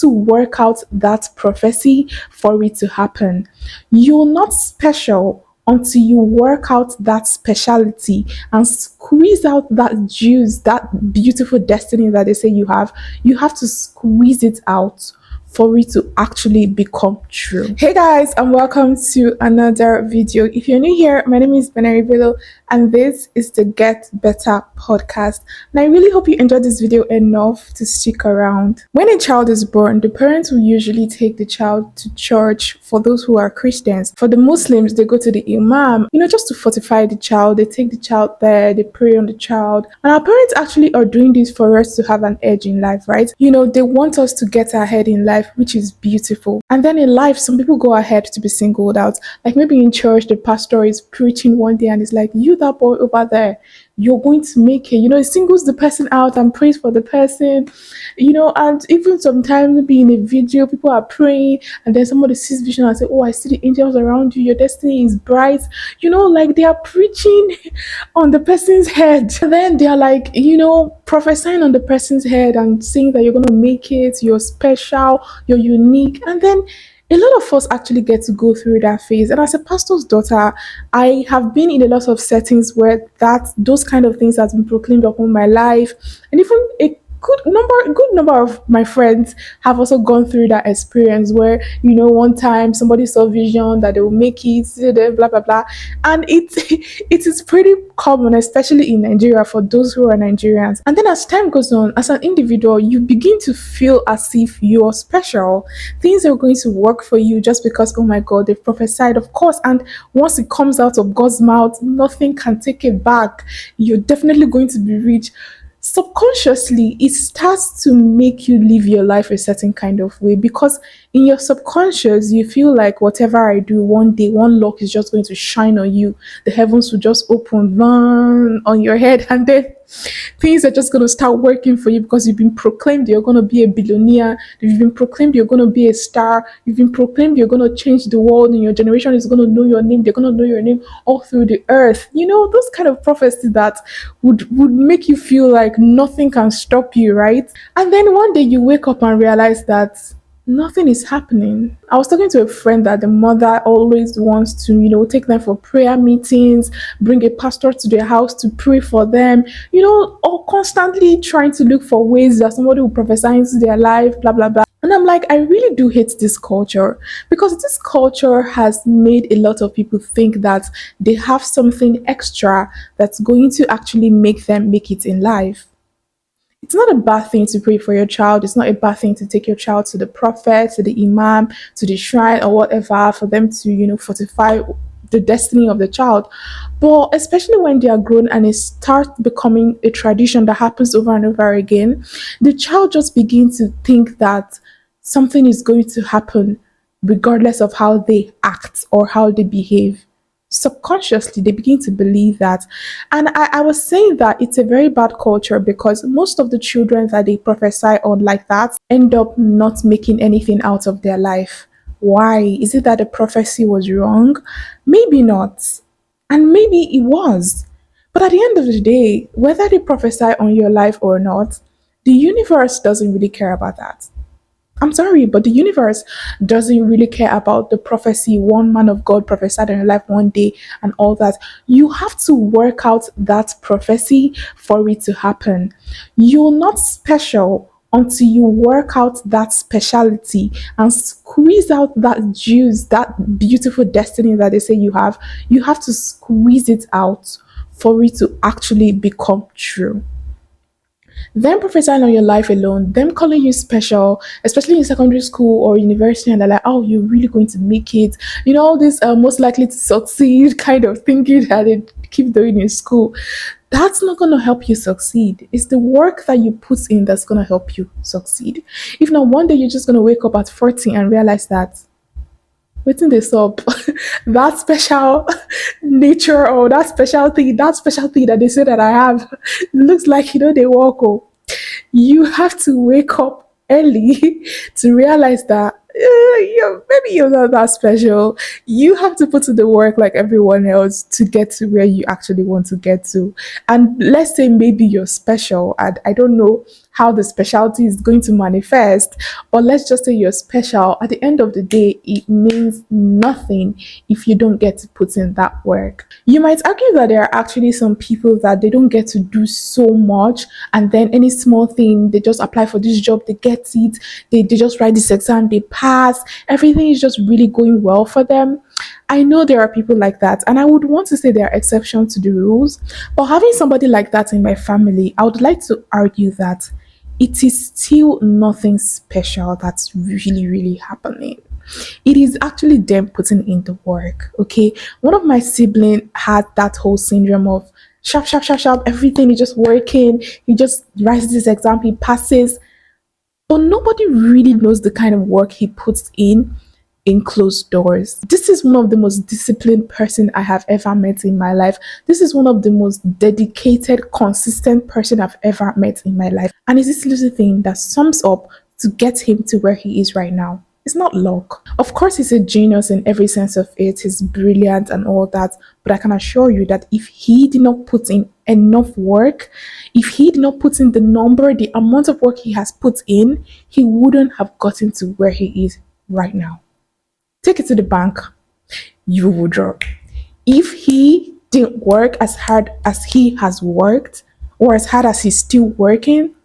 to work out that prophecy for it to happen. You're not special until you work out that speciality and squeeze out that juice, that beautiful destiny that they say you have. You have to squeeze it out for it to actually become true. Hey guys, and welcome to another video. If you're new here, my name is Benari Bello, and this is the Get Better podcast. And I really hope you enjoyed this video enough to stick around. When a child is born, the parents will usually take the child to church for those who are Christians. For the Muslims, they go to the Imam, just to fortify the child. They take the child there, they pray on the child. And our parents actually are doing this for us to have an edge in life, right? They want us to get ahead in life, which is beautiful. And then in life, some people go ahead to be singled out. Like maybe in church, the pastor is preaching one day and it's like, you, that boy over there, you're going to make it. It singles the person out and prays for the person, and even sometimes maybe in a video, people are praying and then somebody sees vision and say, oh, I see the angels around you, your destiny is bright. Like they are preaching on the person's head. And then they are like, prophesying on the person's head and saying that you're going to make it, you're special, you're unique. And then a lot of us actually get to go through that phase. And as a pastor's daughter, I have been in a lot of settings where those kind of things has been proclaimed upon my life. And even a good number of my friends have also gone through that experience where, one time somebody saw vision that they will make it, blah, blah, blah. And it is pretty common, especially in Nigeria, for those who are Nigerians. And then as time goes on, as an individual, you begin to feel as if you're special. Things are going to work for you just because, oh my God, they've prophesied, of course. And once it comes out of God's mouth, nothing can take it back. You're definitely going to be rich. Subconsciously, it starts to make you live your life a certain kind of way, because in your subconscious you feel like whatever I do, one day one luck is just going to shine on you. The heavens will just open on your head, and then things are just going to start working for you because you've been proclaimed you're going to be a billionaire. You've been proclaimed you're going to be a star. You've been proclaimed you're going to change the world, and your generation is going to know your name. They're going to know your name all through the earth. Those kind of prophecies that would make you feel like nothing can stop you, right? And then one day you wake up and realize that nothing is happening. I was talking to a friend that the mother always wants to, take them for prayer meetings, bring a pastor to their house to pray for them, or constantly trying to look for ways that somebody will prophesy into their life, blah, blah, blah. And I'm like, I really do hate this culture, because this culture has made a lot of people think that they have something extra that's going to actually make them make it in life. It's not a bad thing to pray for your child. It's not a bad thing to take your child to the prophet, to the imam, to the shrine or whatever, for them to, fortify the destiny of the child. But especially when they are grown and it starts becoming a tradition that happens over and over again, the child just begins to think that something is going to happen regardless of how they act or how they behave. Subconsciously they begin to believe that. And I was saying that it's a very bad culture, because most of the children that they prophesy on like that end up not making anything out of their life. Why? Is it that the prophecy was wrong? Maybe not, and maybe it was. But at the end of the day, whether they prophesy on your life or not, the universe doesn't really care about that. I'm sorry, but the universe doesn't really care about the prophecy one man of God prophesied in your life one day and all that. You have to work out that prophecy for it to happen. You're not special until you work out that speciality and squeeze out that juice, that beautiful destiny that they say you have. You have to squeeze it out for it to actually become true. Them prophesying on your life alone, them calling you special, especially in secondary school or university, and they're like, oh, you're really going to make it. All this most likely to succeed kind of thinking that they keep doing in school. That's not going to help you succeed. It's the work that you put in that's going to help you succeed. If not, one day you're just going to wake up at 40 and realize that waiting this up, that special nature or that special thing that they say that I have, it looks like they walk. Oh, you have to wake up early to realize that maybe you're not that special. You have to put in the work like everyone else to get to where you actually want to get to. And let's say maybe you're special, and I don't know how the specialty is going to manifest, or let's just say you're special, at the end of the day, it means nothing if you don't get to put in that work. You might argue that there are actually some people that they don't get to do so much, and then any small thing, they just apply for this job, they get it, they just write this exam, they pass, everything is just really going well for them. I know there are people like that, and I would want to say there are exceptions to the rules. But having somebody like that in my family, I would like to argue that it is still nothing special that's really, really happening. It is actually them putting in the work. Okay. One of my siblings had that whole syndrome of sharp, sharp, sharp, sharp, everything is just working. He just writes this exam, he passes. But nobody really knows the kind of work he puts in closed doors. This is one of the most disciplined person I have ever met in my life. This is one of the most dedicated, consistent person I've ever met in my life. And it's this little thing that sums up to get him to where he is right now. It's not luck. Of course, he's a genius in every sense of it. He's brilliant and all that. But I can assure you that if he did not put in enough work, if he did not put in the amount of work he has put in, he wouldn't have gotten to where he is right now. Take it to the bank, you will drop. If he didn't work as hard as he has worked, or as hard as he's still working,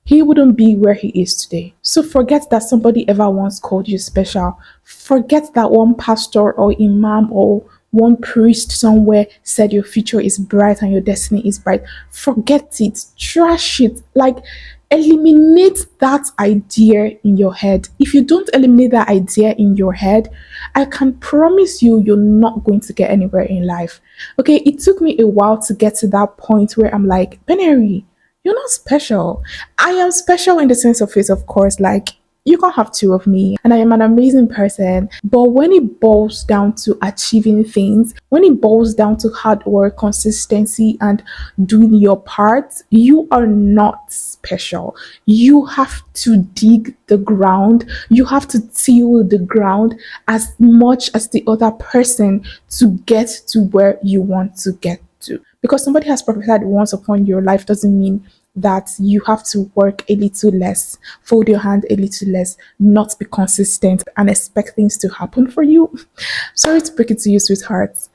he wouldn't be where he is today. So forget that somebody ever once called you special. Forget that one pastor or imam or one priest somewhere said your future is bright and your destiny is bright. Forget it. Trash it. Like, eliminate that idea in your head. If you don't eliminate that idea in your head, I can promise you, you're not going to get anywhere in life. Okay, it took me a while to get to that point where I'm like, Benary, you're not special. I am special in the sense of it, of course, like you can't have two of me, and I am an amazing person. But when it boils down to achieving things, when it boils down to hard work, consistency, and doing your part, you are not special. You have to dig the ground, you have to till the ground as much as the other person to get to where you want to get to. Because somebody has prophesied once upon your life doesn't mean that you have to work a little less, fold your hand a little less, not be consistent, and expect things to happen for you. Sorry to break it to you, sweethearts.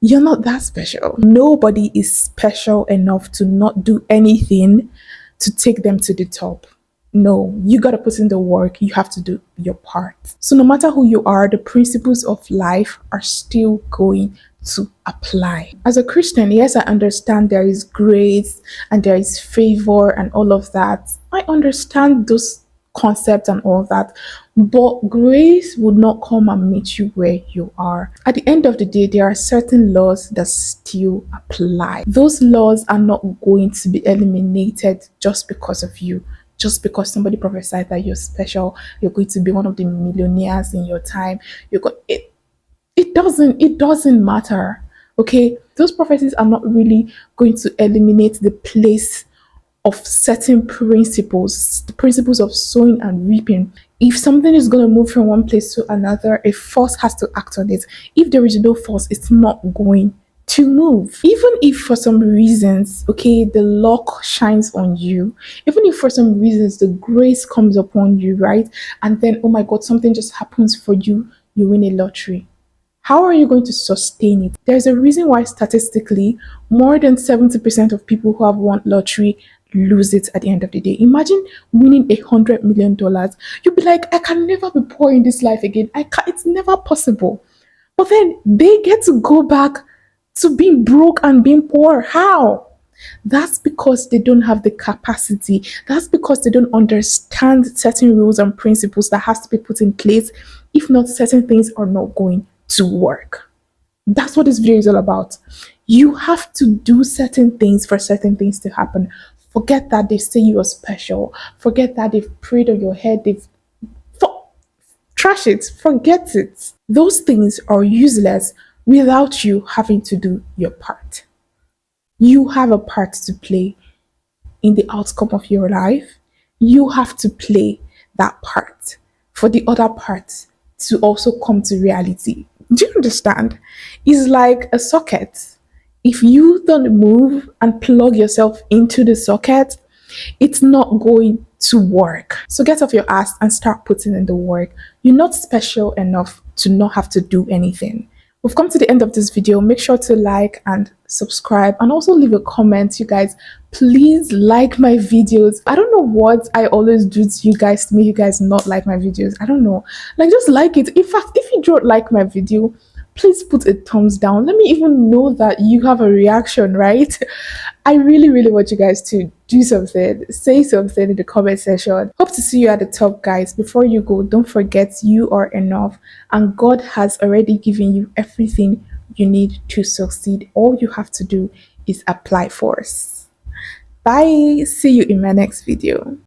You're not that special. Nobody is special enough to not do anything to take them to the top. No, you got to put in the work. You have to do your part. So no matter who you are, the principles of life are still going to apply. As a Christian, yes, I understand there is grace and there is favor and all of that. I understand those concepts and all that. But grace would not come and meet you where you are. At the end of the day, there are certain laws that still apply. Those laws are not going to be eliminated just because of you. Just because somebody prophesied that you're special, you're going to be one of the millionaires in your time. You're going it. It doesn't matter. Okay, those prophecies are not really going to eliminate the place of certain principles, the principles of sowing and reaping. If something is going to move from one place to another, a force has to act on it. If there is no force, it's not going to move. Even if for some reasons, okay, the luck shines on you, even if for some reasons the grace comes upon you, right? And then, oh my God, something just happens for you, you win a lottery. How are you going to sustain it? There's a reason why statistically more than 70% of people who have won lottery lose it at the end of the day. Imagine winning $100 million. You'll be like, I can never be poor in this life again. It's never possible. But then they get to go back to being broke and being poor. How? That's because they don't have the capacity. That's because they don't understand certain rules and principles that has to be put in place. If not, certain things are not going to work. That's what this video is all about. You have to do certain things for certain things to happen. Forget that they say you are special. Forget that they've prayed on your head. Trash it. Forget it. Those things are useless without you having to do your part. You have a part to play in the outcome of your life. You have to play that part for the other part to also come to reality. Do you understand? It's like a socket. If you don't move and plug yourself into the socket, it's not going to work. So get off your ass and start putting in the work. You're not special enough to not have to do anything. We've come to the end of this video. Make sure to like and subscribe and also leave a comment. You guys, please like my videos. I don't know what I always do to you guys to make you guys not like my videos. I don't know. Like, just like it. In fact, if you don't like my video, please put a thumbs down. Let me even know that you have a reaction, right? I really, really want you guys to do something, say something in the comment section. Hope to see you at the top, guys. Before you go, don't forget you are enough and God has already given you everything you need to succeed. All you have to do is apply force. Bye. See you in my next video.